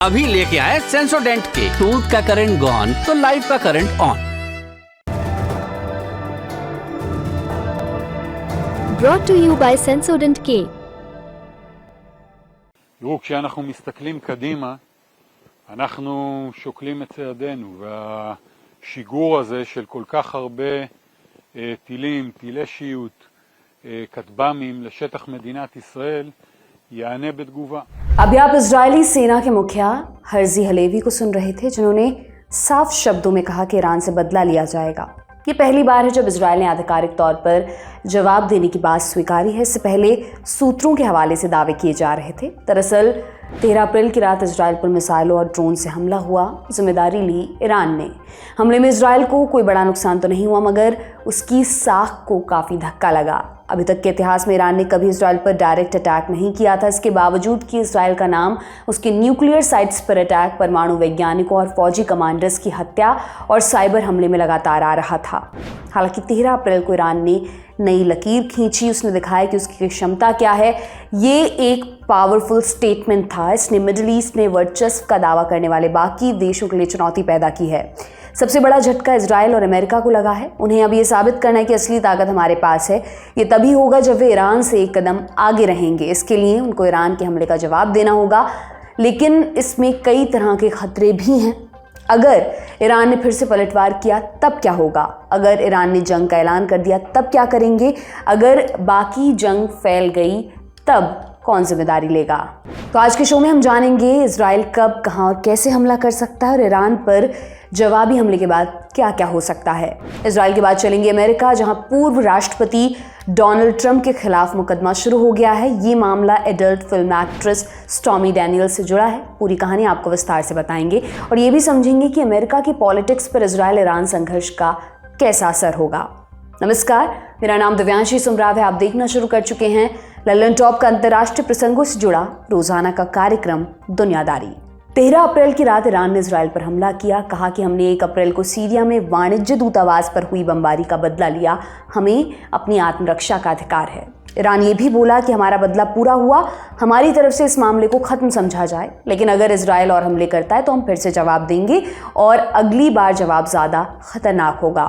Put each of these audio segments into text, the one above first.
अभी लेके आए सेंसोडेंट के टूथ का करंट गॉन तो लाइफ का current on. brought to you by Sensodent K. תראו, כשאנחנו מסתכלים קדימה, אנחנו שוקלים את צעדינו, והשיגור הזה של כל כך הרבה טילים, טילי שיוט, כטב"מים לשטח מדינת ישראל, יענה בתגובה. अभी आप इजरायली सेना के मुखिया हर्जी हलेवी को सुन रहे थे, जिन्होंने साफ शब्दों में कहा कि ईरान से बदला लिया जाएगा। ये पहली बार है जब इजरायल ने आधिकारिक तौर पर जवाब देने की बात स्वीकारी है। इससे पहले सूत्रों के हवाले से दावे किए जा रहे थे। दरअसल 13 अप्रैल की रात इजरायल पर मिसाइलों और ड्रोन से हमला हुआ। जिम्मेदारी ली ईरान ने। हमले में इजरायल को कोई बड़ा नुकसान तो नहीं हुआ, मगर उसकी साख को काफ़ी धक्का लगा। अभी तक के इतिहास में ईरान ने कभी इजरायल पर डायरेक्ट अटैक नहीं किया था। इसके बावजूद कि इजरायल का नाम उसके न्यूक्लियर साइट्स पर अटैक, परमाणु वैज्ञानिकों और फौजी कमांडर्स की हत्या और साइबर हमले में लगातार आ रहा था। हालांकि 13 अप्रैल को ईरान ने नई लकीर खींची। उसने दिखाया कि उसकी क्षमता क्या है। ये एक पावरफुल स्टेटमेंट था। इसने मिडिल ईस्ट में वर्चस्व का दावा करने वाले बाकी देशों के लिए चुनौती पैदा की है। सबसे बड़ा झटका इजरायल और अमेरिका को लगा है। उन्हें अब ये साबित करना है कि असली ताकत हमारे पास है। ये तभी होगा जब वे ईरान से एक कदम आगे रहेंगे। इसके लिए उनको ईरान के हमले का जवाब देना होगा, लेकिन इसमें कई तरह के खतरे भी हैं। अगर ईरान ने फिर से पलटवार किया तब क्या होगा? अगर ईरान ने जंग का ऐलान कर दिया तब क्या करेंगे? अगर बाकी जंग फैल गई तब कौन जिम्मेदारी लेगा? तो आज के शो में हम जानेंगे इजराइल कब, कहां और कैसे हमला कर सकता है और ईरान पर जवाबी हमले के बाद क्या क्या हो सकता है। इजराइल के बाद चलेंगे अमेरिका, जहां पूर्व राष्ट्रपति डोनाल्ड ट्रंप के खिलाफ मुकदमा शुरू हो गया है। ये मामला adult film actress stormy Daniel से जुड़ा है। पूरी कहानी आपको विस्तार से बताएंगे और ये भी समझेंगे कि अमेरिका की पॉलिटिक्स पर इजराइल ईरान संघर्ष का कैसा असर होगा। नमस्कार, मेरा नाम दिव्यांशी सुमराव है। आप देखना शुरू कर चुके हैं लल्लन टॉप का अंतर्राष्ट्रीय प्रसंगों से जुड़ा रोजाना का कार्यक्रम दुनियादारी। 13 अप्रैल की रात ईरान ने इजराइल पर हमला किया। कहा कि हमने 1 अप्रैल को सीरिया में वाणिज्य दूतावास पर हुई बमबारी का बदला लिया। हमें अपनी आत्मरक्षा का अधिकार है। ईरान ये भी बोला कि हमारा बदला पूरा हुआ, हमारी तरफ से इस मामले को खत्म समझा जाए, लेकिन अगर इजराइल और हमले करता है तो हम फिर से जवाब देंगे और अगली बार जवाब ज़्यादा खतरनाक होगा।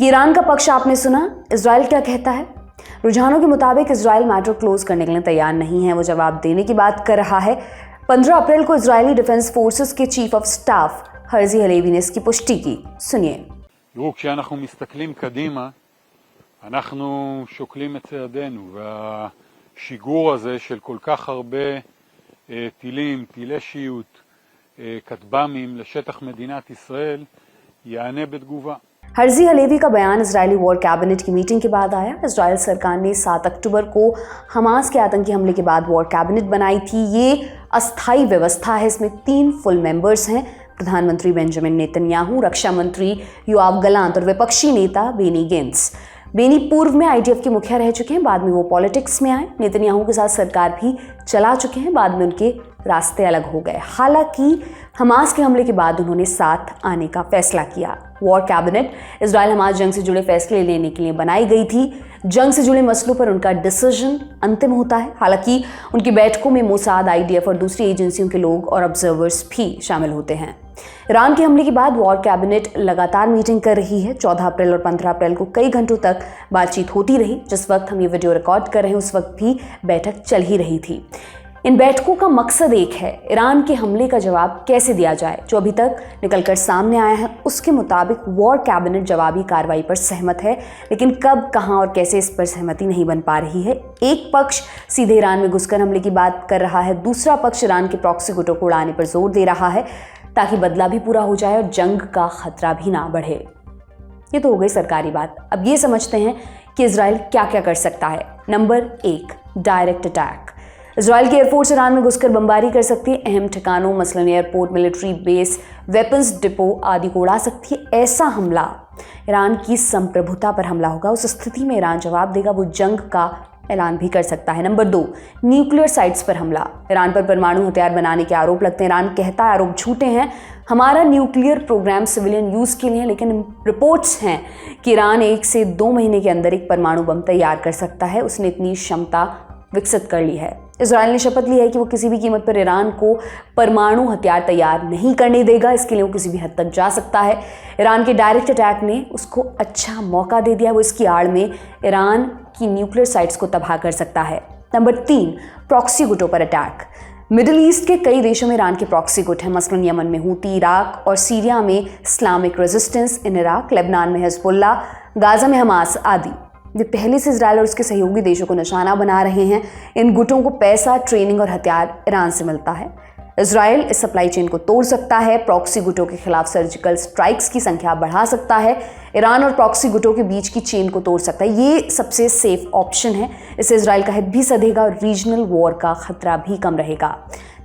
ईरान का पक्ष आपने सुना। इजराइल क्या कहता है? रुझानों के मुताबिक इजराइल मैटर क्लोज करने के लिए तैयार नहीं है। वो जवाब देने की बात कर रहा है। 15 अप्रैल को इजरायली डिफेंस फोर्सेस के chief of staff Herzi Halevi ने इसकी पुष्टि की। सुनिए। תראו, כשאנחנו מסתכלים קדימה, אנחנו שוקלים את צעדינו, והשיגור הזה של כל כך הרבה טילים, טילי שיוט, כטב"מים לשטח מדינת ישראל, יענה בתגובה. हर्जी हलेवी का बयान इजरायली वॉर कैबिनेट की मीटिंग के बाद आया। इजरायल सरकार ने 7 अक्टूबर को हमास के आतंकी हमले के बाद वॉर कैबिनेट बनाई थी। ये अस्थायी व्यवस्था है। इसमें 3 फुल मेंबर्स हैं, प्रधानमंत्री बेंजामिन नेतन्याहू, रक्षा मंत्री योआव गलांत और विपक्षी नेता बेनी गेंट्स। बेनी पूर्व में आईडीएफ के मुखिया रह चुके हैं, बाद में वो पॉलिटिक्स में आए। नेतन्याहू के साथ सरकार भी चला चुके हैं, बाद में उनके रास्ते अलग हो गए। हालांकि हमास के हमले के बाद उन्होंने साथ आने का फैसला किया। वॉर कैबिनेट इजराइल हमास जंग से जुड़े फैसले लेने के लिए बनाई गई थी। जंग से जुड़े मसलों पर उनका डिसीजन अंतिम होता है। हालांकि उनकी बैठकों में मोसाद, आईडीएफ और दूसरी एजेंसियों के लोग और ऑब्जर्वर्स भी शामिल होते हैं। ईरान के हमले के बाद वॉर कैबिनेट लगातार मीटिंग कर रही है। 14 अप्रैल और 15 अप्रैल को कई घंटों तक बातचीत होती रही। जिस वक्त हम ये वीडियो रिकॉर्ड कर रहे हैं उस वक्त भी बैठक चल ही रही थी। इन बैठकों का मकसद एक है, ईरान के हमले का जवाब कैसे दिया जाए। जो अभी तक निकलकर सामने आया है उसके मुताबिक वॉर कैबिनेट जवाबी कार्रवाई पर सहमत है, लेकिन कब, कहां और कैसे इस पर सहमति नहीं बन पा रही है। एक पक्ष सीधे ईरान में घुसकर हमले की बात कर रहा है, दूसरा पक्ष ईरान के प्रॉक्सी गुटों को उड़ाने पर जोर दे रहा है ताकि बदला भी पूरा हो जाए और जंग का खतरा भी ना बढ़े। ये तो हो गई सरकारी बात। अब ये समझते हैं कि इजराइल क्या क्या कर सकता है। Number 1, direct attack. इजराइल की एयरफोर्स ईरान में घुसकर बमबारी कर सकती है। अहम ठिकानों मसलन airport, military base, weapons depot आदि को उड़ा सकती है। ऐसा हमला ईरान की संप्रभुता पर हमला होगा। उस स्थिति में ईरान जवाब देगा, वो जंग का ऐलान भी कर सकता है। नंबर 2, न्यूक्लियर साइट्स पर हमला। ईरान पर परमाणु हथियार बनाने के आरोप लगते हैं। ईरान कहता है आरोप झूठे हैं, हमारा न्यूक्लियर प्रोग्राम सिविलियन यूज़ के लिए है, लेकिन रिपोर्ट्स हैं कि ईरान 1 से 2 महीने के अंदर एक परमाणु बम तैयार कर सकता है। उसने इतनी क्षमता विकसित कर ली है। इजराइल ने शपथ ली है कि वो किसी भी कीमत पर ईरान को परमाणु हथियार तैयार नहीं करने देगा। इसके लिए वो किसी भी हद तक जा सकता है। ईरान के डायरेक्ट अटैक ने उसको अच्छा मौका दे दिया। वो इसकी आड़ में ईरान की न्यूक्लियर साइट्स को तबाह कर सकता है। नंबर 3, प्रॉक्सी गुटों पर अटैक। मिडिल ईस्ट के कई देशों में ईरान के प्रॉक्सी गुट हैं, मसलन यमन में हूती, इराक और सीरिया में Islamic resistance in Iraq, Lebanon में हिजबुल्ला, गाजा में हमास आदि। ये पहले से इजराइल और उसके सहयोगी देशों को निशाना बना रहे हैं। इन गुटों को पैसा, ट्रेनिंग और हथियार ईरान से मिलता है। इजराइल इस सप्लाई चेन को तोड़ सकता है, प्रॉक्सी गुटों के खिलाफ सर्जिकल स्ट्राइक्स की संख्या बढ़ा सकता है, ईरान और प्रॉक्सी गुटों के बीच की चेन को तोड़ सकता है। ये सबसे सेफ ऑप्शन है। इससे इजराइल का हित भी सधेगा और रीजनल वॉर का खतरा भी कम रहेगा।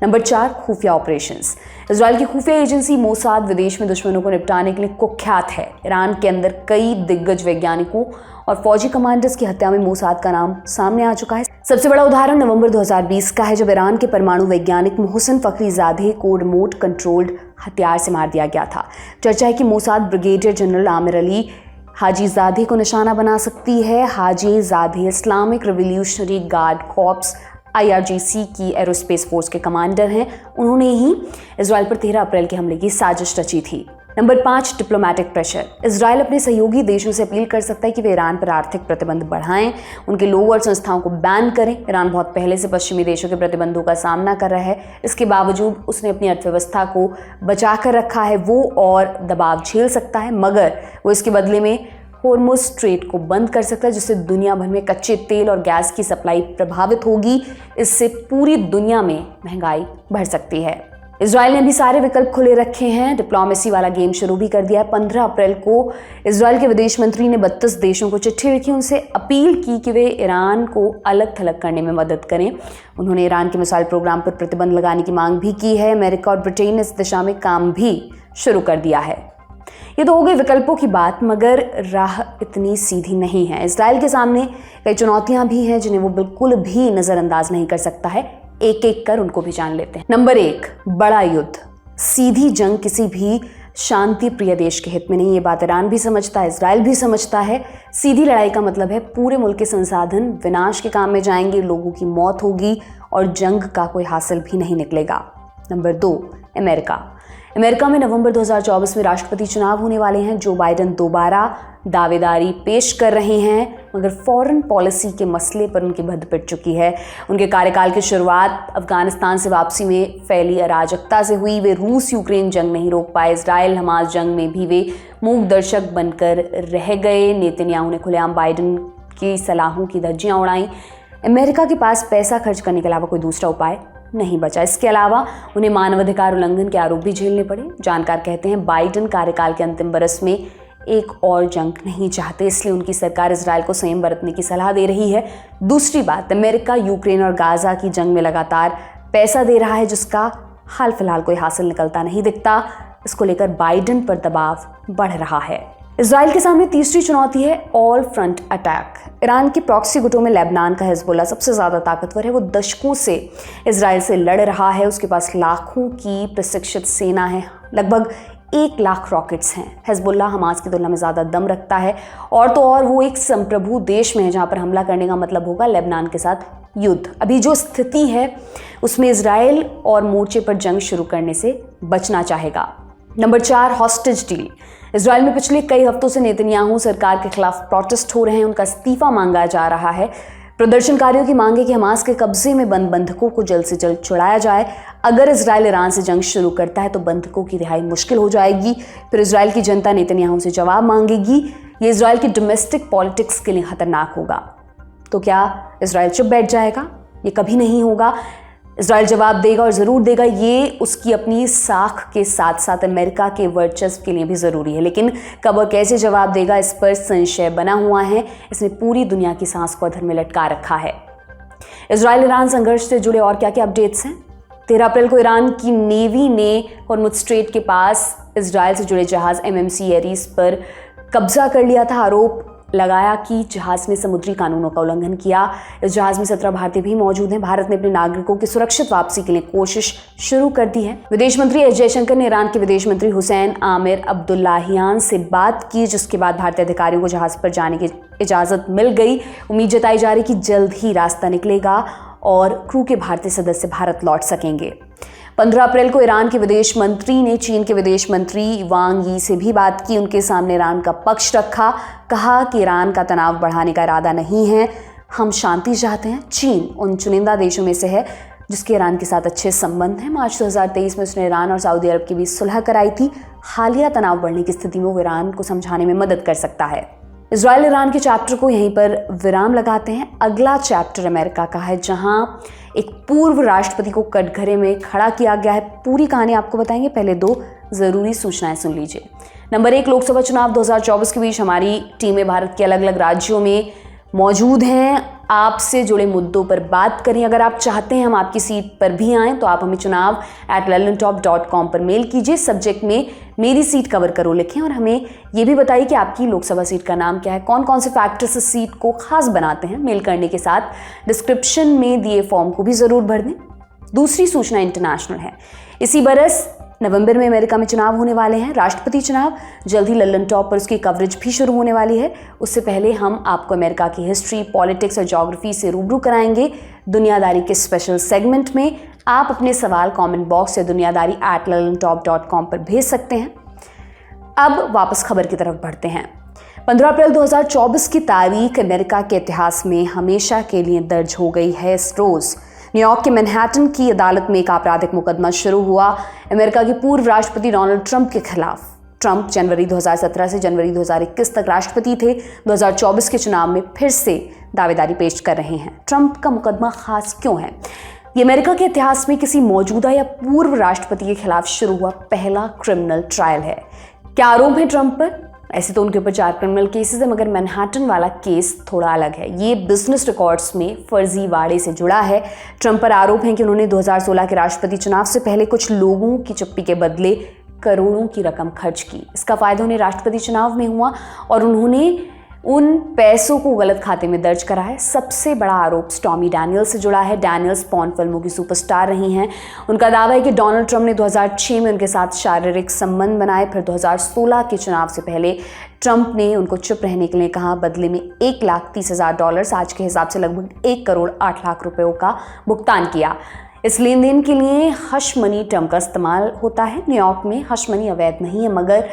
नंबर 4, खुफिया ऑपरेशंस। इजराइल की खुफिया एजेंसी मोसाद विदेश में दुश्मनों को निपटाने के लिए कुख्यात है। ईरान के अंदर कई दिग्गज वैज्ञानिकों और फौजी कमांडर्स की हत्या में मोसाद का नाम सामने आ चुका है। सबसे बड़ा उदाहरण नवंबर 2020 का है, जब ईरान के परमाणु वैज्ञानिक मोहसिन फखरीजादे को रिमोट कंट्रोल्ड हथियार से मार दिया गया था। चर्चा है कि Mossad brigadier general Amir Ali Hajizadeh को निशाना बना सकती है। Hajizadeh Islamic Revolutionary Guard Corps IRGC की एरोस्पेस फोर्स के कमांडर हैं। उन्होंने ही इजराइल पर 13 अप्रैल के हमले की साजिश रची थी। Number 5, diplomatic pressure. इजराइल अपने सहयोगी देशों से अपील कर सकता है कि वे ईरान पर आर्थिक प्रतिबंध बढ़ाएं, उनके लोगों और संस्थाओं को बैन करें। ईरान बहुत पहले से पश्चिमी देशों के प्रतिबंधों का सामना कर रहा है। इसके बावजूद उसने अपनी अर्थव्यवस्था को बचा कर रखा है। वो और दबाव झेल सकता है, मगर वो इसके बदले में होर्मुज स्ट्रेट को बंद कर सकता है, जिससे दुनिया भर में कच्चे तेल और गैस की सप्लाई प्रभावित होगी। इससे पूरी दुनिया में महंगाई बढ़ सकती है। इजराइल ने भी सारे विकल्प खुले रखे हैं। डिप्लोमेसी वाला गेम शुरू भी कर दिया है। 15 अप्रैल को इजराइल के विदेश मंत्री ने 32 देशों को चिट्ठी लिखी, उनसे अपील की कि वे ईरान को अलग थलग करने में मदद करें। उन्होंने ईरान के मिसाइल प्रोग्राम पर प्रतिबंध लगाने की मांग भी की है। अमेरिका और ब्रिटेन ने इस दिशा में काम भी शुरू कर दिया है। ये तो हो गई विकल्पों की बात, मगर राह इतनी सीधी नहीं है। इजराइल के सामने कई चुनौतियां भी हैं जिन्हें वो बिल्कुल भी नज़रअंदाज नहीं कर सकता है। एक एक कर उनको भी जान लेते हैं। नंबर 1, बड़ा युद्ध। सीधी जंग किसी भी शांति प्रिय देश के हित में नहीं। ये बात ईरान भी समझता है, इजराइल भी समझता है। सीधी लड़ाई का मतलब है पूरे मुल्क के संसाधन विनाश के काम में जाएंगे, लोगों की मौत होगी और जंग का कोई हासिल भी नहीं निकलेगा। नंबर 2, अमेरिका में नवंबर 2024 में राष्ट्रपति चुनाव होने वाले हैं। जो बाइडेन दोबारा दावेदारी पेश कर रहे हैं, मगर फॉरेन पॉलिसी के मसले पर उनकी भद्द पिट चुकी है। उनके कार्यकाल की शुरुआत अफगानिस्तान से वापसी में फैली अराजकता से हुई। वे रूस यूक्रेन जंग नहीं रोक पाए। इजराइल हमास जंग में भी वे मूक दर्शक बनकर रह गए। नेतन्याहू ने खुलेआम बाइडेन की सलाहों की धज्जियां उड़ाई। अमेरिका के पास पैसा खर्च करने के अलावा कोई दूसरा उपाय नहीं बचा। इसके अलावा उन्हें मानवाधिकार उल्लंघन के आरोप भी झेलने पड़े। जानकार कहते हैं बाइडेन कार्यकाल के अंतिम बरस में एक और जंग नहीं चाहते, इसलिए उनकी सरकार इजराइल को संयम बरतने की सलाह दे रही है। दूसरी बात, अमेरिका यूक्रेन और गाजा की जंग में लगातार पैसा दे रहा है, जिसका हाल फिलहाल कोई हासिल निकलता नहीं दिखता। इसको लेकर बाइडेन पर दबाव बढ़ रहा है। इजराइल के सामने तीसरी चुनौती है ऑल फ्रंट अटैक। ईरान के प्रॉक्सी गुटों में लेबनान का हिजबुल्ला सबसे ज़्यादा ताकतवर है। वो दशकों से इजराइल से लड़ रहा है। उसके पास लाखों की प्रशिक्षित सेना है, लगभग 1 लाख रॉकेट्स हैं। हिजबुल्ला हमास की तुलना में ज़्यादा दम रखता है, और तो और वो एक संप्रभु देश में है जहाँ पर हमला करने का मतलब होगा लेबनान के साथ युद्ध। अभी जो स्थिति है उसमें इजराइल और मोर्चे पर जंग शुरू करने से बचना चाहेगा। Number 4, hostage deal. इजराइल में पिछले कई हफ्तों से नेतन्याहू सरकार के खिलाफ प्रोटेस्ट हो रहे हैं। उनका इस्तीफा मांगा जा रहा है। प्रदर्शनकारियों की मांग है कि हमास के कब्जे में बंद बंधकों को जल्द से जल्द छुड़ाया जाए। अगर इजराइल ईरान से जंग शुरू करता है तो बंधकों की रिहाई मुश्किल हो जाएगी। फिर इजराइल की जनता नेतन्याहू से जवाब मांगेगी। ये इजराइल की डोमेस्टिक पॉलिटिक्स के लिए खतरनाक होगा। तो क्या इजराइल चुप बैठ जाएगा? ये कभी नहीं होगा। इजराइल जवाब देगा और ज़रूर देगा, ये उसकी अपनी साख के साथ साथ अमेरिका के वर्चस्व के लिए भी ज़रूरी है। लेकिन कब और कैसे जवाब देगा, इस पर संशय बना हुआ है। इसने पूरी दुनिया की सांस को अधर में लटका रखा है। इजराइल ईरान संघर्ष से जुड़े और क्या क्या अपडेट्स हैं। 13 अप्रैल को ईरान की नेवी ने हॉर्मुज़ स्ट्रेट के पास इजराइल से जुड़े जहाज MMC एरीज पर कब्जा कर लिया था। आरोप लगाया कि जहाज ने समुद्री कानूनों का उल्लंघन किया। इस जहाज में 17 भारतीय भी मौजूद हैं। भारत ने अपने नागरिकों की सुरक्षित वापसी के लिए कोशिश शुरू कर दी है। विदेश मंत्री एस जयशंकर ने ईरान के विदेश मंत्री हुसैन आमिर अब्दुल्लाहियान से बात की, जिसके बाद भारतीय अधिकारियों को जहाज पर जाने की इजाज़त मिल गई। उम्मीद जताई जा रही कि जल्द ही रास्ता निकलेगा और क्रू के भारतीय सदस्य भारत लौट सकेंगे। 15 अप्रैल को ईरान के विदेश मंत्री ने चीन के विदेश मंत्री वांग यी से भी बात की। उनके सामने ईरान का पक्ष रखा, कहा कि ईरान का तनाव बढ़ाने का इरादा नहीं है, हम शांति चाहते हैं। चीन उन चुनिंदा देशों में से है जिसके ईरान के साथ अच्छे संबंध हैं। मार्च 2023 में उसने ईरान और सऊदी अरब के बीच सुलह कराई थी। हालिया तनाव बढ़ने की स्थिति में वो ईरान को समझाने में मदद कर सकता है। इजराइल ईरान के चैप्टर को यहीं पर विराम लगाते हैं। अगला चैप्टर अमेरिका का है, जहां एक पूर्व राष्ट्रपति को कटघरे में खड़ा किया गया है। पूरी कहानी आपको बताएंगे, पहले 2 जरूरी सूचनाएं सुन लीजिए। नंबर 1, लोकसभा चुनाव 2024 के बीच हमारी टीमें भारत के अलग अलग राज्यों में मौजूद हैं। आपसे जुड़े मुद्दों पर बात करें। अगर आप चाहते हैं हम आपकी सीट पर भी आएँ तो आप हमें chunav@lallantop.com पर मेल कीजिए। सब्जेक्ट में मेरी सीट कवर करो लिखें और हमें ये भी बताइए कि आपकी लोकसभा सीट का नाम क्या है, कौन कौन से फैक्टर्स इस सीट को खास बनाते हैं। मेल करने के साथ डिस्क्रिप्शन में दिए फॉर्म को भी ज़रूर भर दें। दूसरी सूचना इंटरनेशनल है। इसी बरस नवंबर में अमेरिका में चुनाव होने वाले हैं, राष्ट्रपति चुनाव। जल्द ही लल्लन टॉप पर उसकी कवरेज भी शुरू होने वाली है। उससे पहले हम आपको अमेरिका की हिस्ट्री, पॉलिटिक्स और ज्योग्राफी से रूबरू कराएंगे दुनियादारी के स्पेशल सेगमेंट में। आप अपने सवाल कमेंट बॉक्स या दुनियादारी@lallantop.com पर भेज सकते हैं। अब वापस खबर की तरफ बढ़ते हैं। 15 अप्रैल 2024 की तारीख अमेरिका के इतिहास में हमेशा के लिए दर्ज हो गई है। इस रोज़ न्यूयॉर्क के मैनहट्टन की अदालत में एक आपराधिक मुकदमा शुरू हुआ अमेरिका के पूर्व राष्ट्रपति डोनाल्ड ट्रंप के खिलाफ। ट्रंप जनवरी 2017 से जनवरी 2021 तक राष्ट्रपति थे। 2024 के चुनाव में फिर से दावेदारी पेश कर रहे हैं। ट्रंप का मुकदमा खास क्यों है? ये अमेरिका के इतिहास में किसी मौजूदा या पूर्व राष्ट्रपति के खिलाफ शुरू हुआ पहला क्रिमिनल ट्रायल है। क्या आरोप है ट्रंप पर? ऐसे तो उनके ऊपर 4 क्रिमिनल केसेस है, मगर मैनहट्टन वाला केस थोड़ा अलग है। ये बिजनेस रिकॉर्ड्स में फर्जीवाड़े से जुड़ा है। ट्रंप पर आरोप है कि उन्होंने 2016 के राष्ट्रपति चुनाव से पहले कुछ लोगों की चुप्पी के बदले करोड़ों की रकम खर्च की। इसका फायदा उन्हें राष्ट्रपति चुनाव में हुआ और उन्होंने उन पैसों को गलत खाते में दर्ज करा है। सबसे बड़ा आरोप स्टॉर्मी डैनियल्स से जुड़ा है। डैनियल्स पॉर्न फिल्मों की सुपरस्टार रही हैं। उनका दावा है कि डोनाल्ड ट्रंप ने 2006 में उनके साथ शारीरिक संबंध बनाए। फिर 2016 के चुनाव से पहले ट्रंप ने उनको चुप रहने के लिए कहा। बदले में $1,30,000, आज के हिसाब से लगभग 1 करोड़ 8 लाख रुपयों का भुगतान किया। इस लेन देन के लिए हश मनी टर्म का इस्तेमाल होता है। न्यूयॉर्क में हश मनी अवैध नहीं है, मगर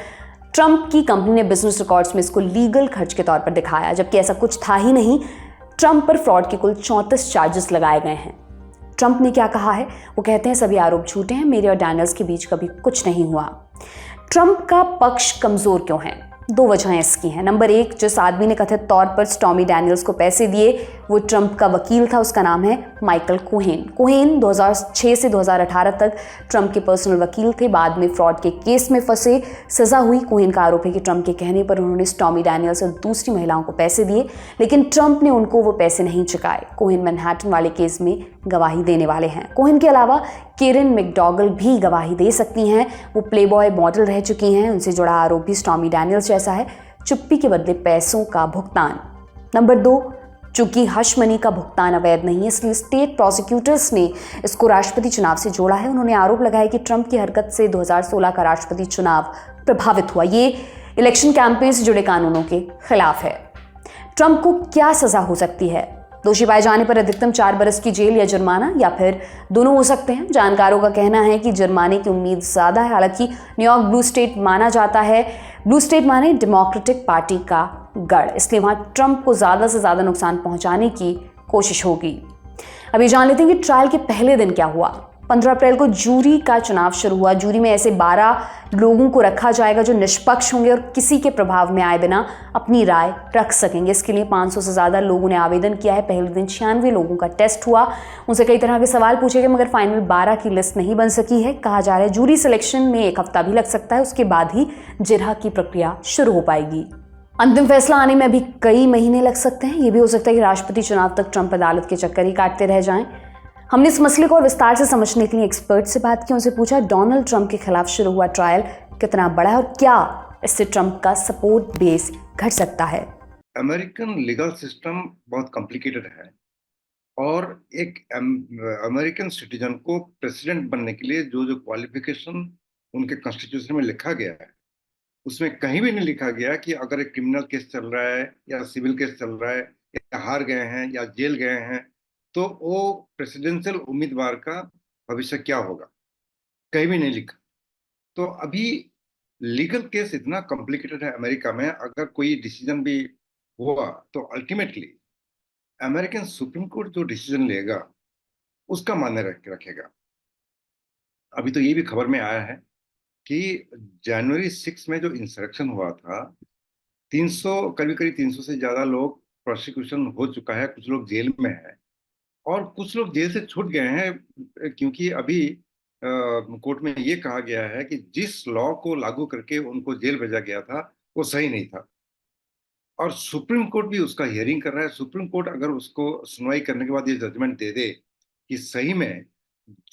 ट्रंप की कंपनी ने बिजनेस रिकॉर्ड्स में इसको लीगल खर्च के तौर पर दिखाया, जबकि ऐसा कुछ था ही नहीं। ट्रंप पर फ्रॉड के कुल 34 चार्जेस लगाए गए हैं। ट्रंप ने क्या कहा है? वो कहते हैं सभी आरोप झूठे हैं, मेरे और डैनियल्स के बीच कभी कुछ नहीं हुआ। ट्रंप का पक्ष कमजोर क्यों है? 2 वजहें इसकी हैं। नंबर 1, जिस आदमी ने कथित तौर पर स्टॉर्मी डैनियल्स को पैसे दिए वो ट्रंप का वकील था। उसका नाम है माइकल कोहेन। कोहेन 2006 से 2018 तक ट्रंप के पर्सनल वकील थे। बाद में फ्रॉड के केस में फंसे, सजा हुई। कोहेन का आरोप है कि ट्रंप के कहने पर उन्होंने स्टॉर्मी डैनियल्स और दूसरी महिलाओं को पैसे दिए, लेकिन ट्रंप ने उनको वो पैसे नहीं चुकाए। कोहेन मैनहट्टन वाले केस में गवाही देने वाले हैं। कोहेन के अलावा केरन मैकडॉगल भी गवाही दे सकती हैं। वो प्लेबॉय मॉडल रह चुकी हैं। उनसे जुड़ा आरोप भी स्टॉर्मी डैनियल्स जैसा है, चुप्पी के बदले पैसों का भुगतान। नंबर 2, चूंकि हश मनी का भुगतान अवैध नहीं है, इसलिए स्टेट प्रोसिक्यूटर्स ने इसको राष्ट्रपति चुनाव से जोड़ा है। उन्होंने आरोप लगाया कि ट्रंप की हरकत से 2016 का राष्ट्रपति चुनाव प्रभावित हुआ। ये इलेक्शन कैंपेन से जुड़े कानूनों के खिलाफ है। ट्रंप को क्या सजा हो सकती है? दोषी पाए जाने पर अधिकतम 4 बरस की जेल या जुर्माना, या फिर दोनों हो सकते हैं। जानकारों का कहना है कि जुर्माने की उम्मीद ज़्यादा है। हालांकि न्यूयॉर्क ब्लू स्टेट माना जाता है। ब्लू स्टेट माने डेमोक्रेटिक पार्टी का गढ़, इसलिए वहाँ ट्रंप को ज़्यादा से ज़्यादा नुकसान पहुँचाने की कोशिश होगी। अब ये जान लेते हैं कि ट्रायल के पहले दिन क्या हुआ। 15 अप्रैल को जूरी का चुनाव शुरू हुआ। जूरी में ऐसे 12 लोगों को रखा जाएगा जो निष्पक्ष होंगे और किसी के प्रभाव में आए बिना अपनी राय रख सकेंगे। इसके लिए 500 से ज़्यादा लोगों ने आवेदन किया है। पहले दिन 96 लोगों का टेस्ट हुआ, उनसे कई तरह के सवाल पूछे गए, मगर फाइनल 12 की लिस्ट नहीं बन सकी है। कहा जा रहा है जूरी सिलेक्शन में 1 हफ्ता भी लग सकता है, उसके बाद ही जिरह की प्रक्रिया शुरू हो पाएगी। अंतिम फैसला आने में अभी कई महीने लग सकते हैं। ये भी हो सकता है कि राष्ट्रपति चुनाव तक ट्रंप अदालत के चक्कर ही काटते रह जाएं। हमने इस मसले को और विस्तार से समझने के लिए एक्सपर्ट से बात की, उनसे पूछा डोनाल्ड ट्रंप के खिलाफ शुरू हुआ ट्रायल कितना बड़ा है और क्या इससे ट्रंप का सपोर्ट बेस घट सकता है। अमेरिकन लीगल सिस्टम बहुत कॉम्प्लिकेटेड है और एक अमेरिकन सिटीजन को प्रेसिडेंट बनने के लिए जो जो क्वालिफिकेशन उनके कॉन्स्टिट्यूशन में लिखा गया है, उसमें कहीं भी नहीं लिखा गया कि अगर एक क्रिमिनल केस चल रहा है या सिविल केस चल रहा है या हार गए हैं या जेल गए हैं तो वो प्रेसिडेंशियल उम्मीदवार का भविष्य क्या होगा, कहीं भी नहीं लिखा। तो अभी लीगल केस इतना कॉम्प्लिकेटेड है अमेरिका में, अगर कोई डिसीजन भी हुआ तो अल्टीमेटली अमेरिकन सुप्रीम कोर्ट जो डिसीजन लेगा उसका मान्य रखेगा। अभी तो ये भी खबर में आया है कि जनवरी 6 में जो इंसरेक्शन हुआ था, 300 करीब 300 से ज्यादा लोग प्रोसिक्यूशन हो चुका है, कुछ लोग जेल में है और कुछ लोग जेल से छूट गए हैं, क्योंकि अभी कोर्ट में ये कहा गया है कि जिस लॉ को लागू करके उनको जेल भेजा गया था वो सही नहीं था और सुप्रीम कोर्ट भी उसका हियरिंग कर रहा है। सुप्रीम कोर्ट अगर उसको सुनवाई करने के बाद ये जजमेंट दे दे कि सही में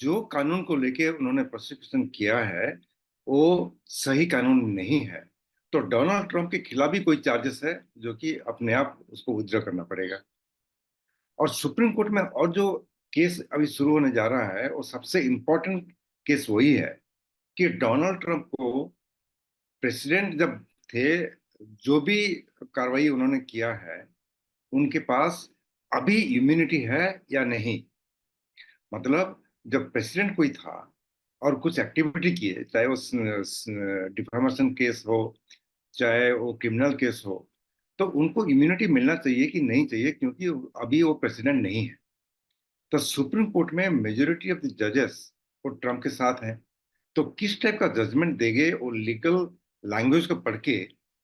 जो कानून को लेके उन्होंने प्रोसिक्यूशन किया है वो सही कानून नहीं है, तो डोनाल्ड ट्रंप के खिलाफ भी कोई चार्जेस है जो कि अपने आप उसको विथड्रॉ करना पड़ेगा। और सुप्रीम कोर्ट में और जो केस अभी शुरू होने जा रहा है वो सबसे इम्पोर्टेंट केस वही है कि डोनाल्ड ट्रंप को प्रेसिडेंट जब थे, जो भी कार्रवाई उन्होंने किया है उनके पास अभी इम्यूनिटी है या नहीं। मतलब जब प्रेसिडेंट कोई था और कुछ एक्टिविटी किए, चाहे वो डिफेमेशन केस हो चाहे वो क्रिमिनल केस हो, तो उनको इम्यूनिटी मिलना चाहिए कि नहीं चाहिए, क्योंकि अभी वो प्रेसिडेंट नहीं है। तो सुप्रीम कोर्ट में मेजोरिटी ऑफ द जजेस वो ट्रम्प के साथ हैं, तो किस टाइप का जजमेंट देंगे वो लीगल लैंग्वेज को पढ़ के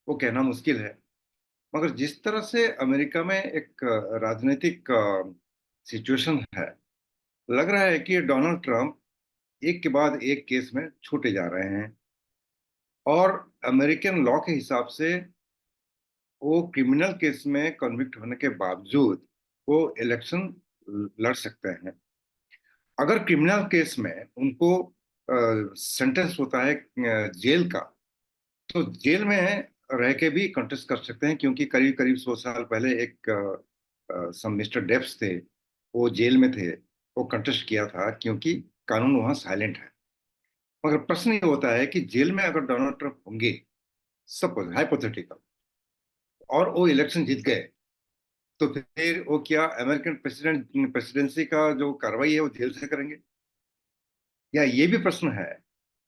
वो कहना मुश्किल है। मगर जिस तरह से अमेरिका में एक राजनीतिक सिचुएशन है, लग रहा है कि डोनाल्ड ट्रंप एक के बाद एक केस में छूटे जा रहे हैं और अमेरिकन लॉ के हिसाब से वो क्रिमिनल केस में कन्विक्ट होने के बावजूद वो इलेक्शन लड़ सकते हैं। अगर क्रिमिनल केस में उनको सेंटेंस होता है जेल का, तो जेल में रह के भी कंटेस्ट कर सकते हैं, क्योंकि करीब करीब 100 साल पहले एक सम मिस्टर डेप्स थे, वो जेल में थे, वो कंटेस्ट किया था क्योंकि कानून वहां साइलेंट है। मगर प्रश्न ये होता है कि जेल में अगर डोनाल्ड ट्रंप होंगे, सपोज हाइपोथेटिकल, और वो इलेक्शन जीत गए, तो फिर वो क्या अमेरिकन प्रेसिडेंसी का जो कार्रवाई है वो जेल से करेंगे? या ये भी प्रश्न है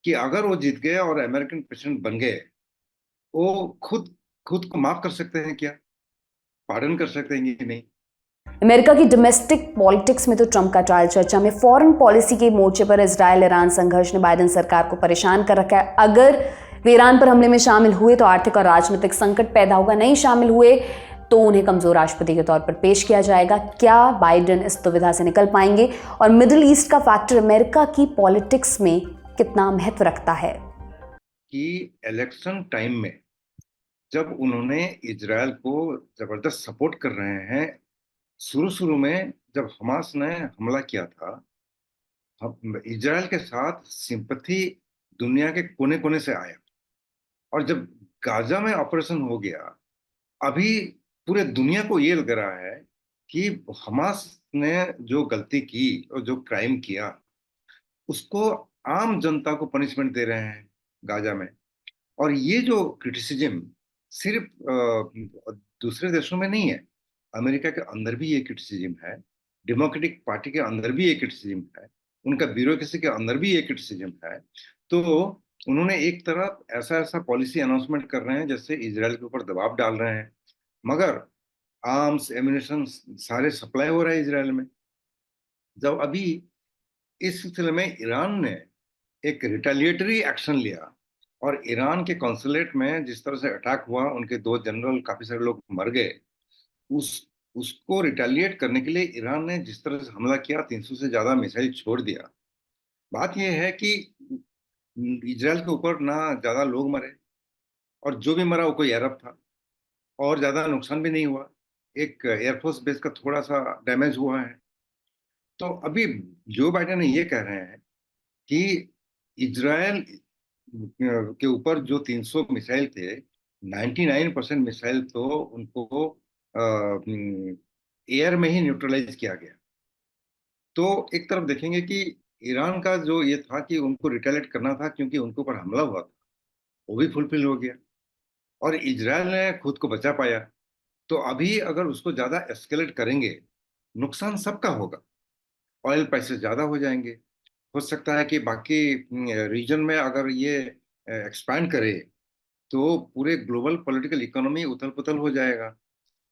कि अगर वो जीत गए और अमेरिकन प्रेसिडेंट बन गए, वो खुद खुद को माफ कर सकते हैं क्या, पार्डन कर सकते हैं कि नहीं? अमेरिका की डोमेस्टिक पॉलिटिक्स में तो ट्रंप का ट्रायल चर्चा में, फॉरेन पॉलिसी के मोर्चे पर इजराइल ईरान संघर्ष ने बाइडेन सरकार को परेशान कर रखा है। अगर वे ईरान पर हमले में शामिल हुए तो आर्थिक और राजनीतिक संकट पैदा होगा, नहीं शामिल हुए तो उन्हें कमजोर राष्ट्रपति के तौर पर पेश किया जाएगा। क्या बाइडेन इस दुविधा से निकल पाएंगे और मिडिल ईस्ट का फैक्टर अमेरिका की पॉलिटिक्स में कितना महत्व रखता है? कि इलेक्शन टाइम में जब उन्होंने इजराइल को जबरदस्त सपोर्ट कर रहे हैं, शुरू में जब हमास ने हमला किया था, इजराइल के साथ सिंपैथी दुनिया के कोने कोने से आया, और जब गाजा में ऑपरेशन हो गया, अभी पूरे दुनिया को ये लग रहा है कि हमास ने जो गलती की और जो क्राइम किया उसको आम जनता को पनिशमेंट दे रहे हैं गाजा में। और ये जो क्रिटिसिज्म सिर्फ दूसरे देशों में नहीं है, अमेरिका के अंदर भी ये क्रिटिसिज्म है, डेमोक्रेटिक पार्टी के अंदर भी ये क्रिटिसिज्म है, उनका ब्यूरोक्रेसी के अंदर भी ये क्रिटिसिज्म है। तो उन्होंने एक तरफ ऐसा पॉलिसी अनाउंसमेंट कर रहे हैं जैसे इजराइल के ऊपर दबाव डाल रहे हैं, मगर आर्म्स एम्यूनिशन सारे सप्लाई हो रहे हैं इजराइल में। जब अभी इस सिलसिले में ईरान ने एक रिटेलिएटरी एक्शन लिया और ईरान के कॉन्सुलेट में जिस तरह से अटैक हुआ, उनके 2 जनरल, काफी सारे लोग मर गए, उस उसको रिटेलिएट करने के लिए ईरान ने जिस तरह से हमला किया, 300 से ज्यादा मिसाइल छोड़ दिया। बात यह है कि इजराइल के ऊपर ना ज्यादा लोग मरे, और जो भी मरा वो कोई अरब था, और ज्यादा नुकसान भी नहीं हुआ। एक एयरफोर्स बेस का थोड़ा सा डैमेज हुआ है। तो अभी जो बाइडेन ये कह रहे हैं कि इजराइल के ऊपर जो 300 मिसाइल थे, 99% मिसाइल तो उनको एयर में ही न्यूट्रलाइज किया गया। तो एक तरफ देखेंगे कि ईरान का जो ये था कि उनको रिटेलिएट करना था क्योंकि उनके ऊपर हमला हुआ था, वो भी फुलफिल हो गया, और इजराइल ने खुद को बचा पाया। तो अभी अगर उसको ज्यादा एस्केलेट करेंगे, नुकसान सबका होगा। ऑयल प्राइसेस ज्यादा हो जाएंगे, हो सकता है कि बाकी रीजन में अगर ये एक्सपैंड करे तो पूरे ग्लोबल पॉलिटिकल इकोनॉमी उथल पुथल हो जाएगा।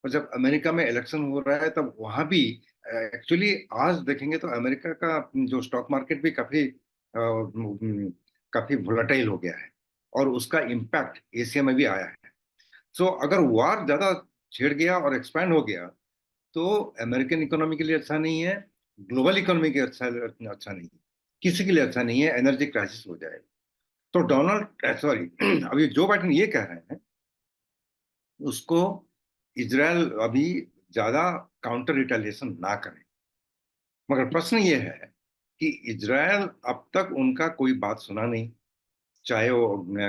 और जब अमेरिका में इलेक्शन हो रहा है तब वहां भी एक्चुअली आज देखेंगे तो अमेरिका का जो स्टॉक मार्केट भी काफी वोलेटाइल हो गया है, और उसका इम्पैक्ट एशिया में भी आया है। सो अगर वार ज्यादा छिड़ गया और एक्सपैंड हो गया तो अमेरिकन इकोनॉमी के लिए अच्छा नहीं है, ग्लोबल इकोनॉमी के अच्छा नहीं है, किसी के लिए अच्छा नहीं है, एनर्जी क्राइसिस हो जाएगा। तो अभी जो बाइडेन ये कह रहे हैं, उसको इजराइल अभी ज्यादा काउंटर रिटेलिएशन ना करे। मगर प्रश्न ये है कि इजराइल अब तक उनका कोई बात सुना नहीं, चाहे वो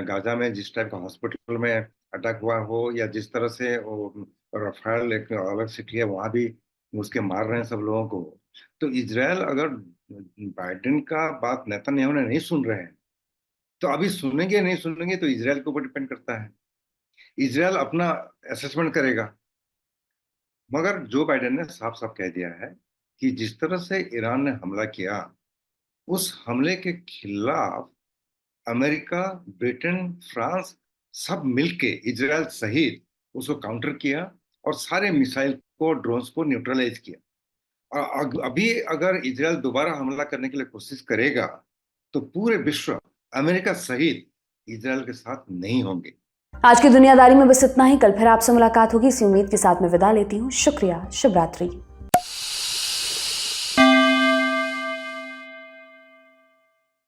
गाजा में जिस टाइप का हॉस्पिटल में अटैक हुआ हो, या जिस तरह से वो रफाल एक अलग सिटी है वहां भी उसके मार रहे हैं सब लोगों को। तो इजराइल अगर बाइडेन का बात नेतन्याहू ने नहीं सुन रहे हैं, तो अभी सुनेंगे नहीं सुनेंगे तो इजराइल के ऊपर डिपेंड करता है। इजराइल अपना असेसमेंट करेगा। मगर जो बाइडेन ने साफ साफ कह दिया है कि जिस तरह से ईरान ने हमला किया, उस हमले के खिलाफ अमेरिका, ब्रिटेन, फ्रांस सब मिलके इजराइल सहित उसको काउंटर किया, और सारे मिसाइल को, ड्रोन्स को न्यूट्रलाइज किया। और अभी अगर इजराइल दोबारा हमला करने के लिए कोशिश करेगा तो पूरे विश्व, अमेरिका सहित, इजराइल के साथ नहीं होंगे। आज की दुनियादारी में बस इतना ही। कल फिर आपसे मुलाकात होगी, इसी उम्मीद के साथ मैं विदा लेती हूँ। शुक्रिया, शुभ रात्रि।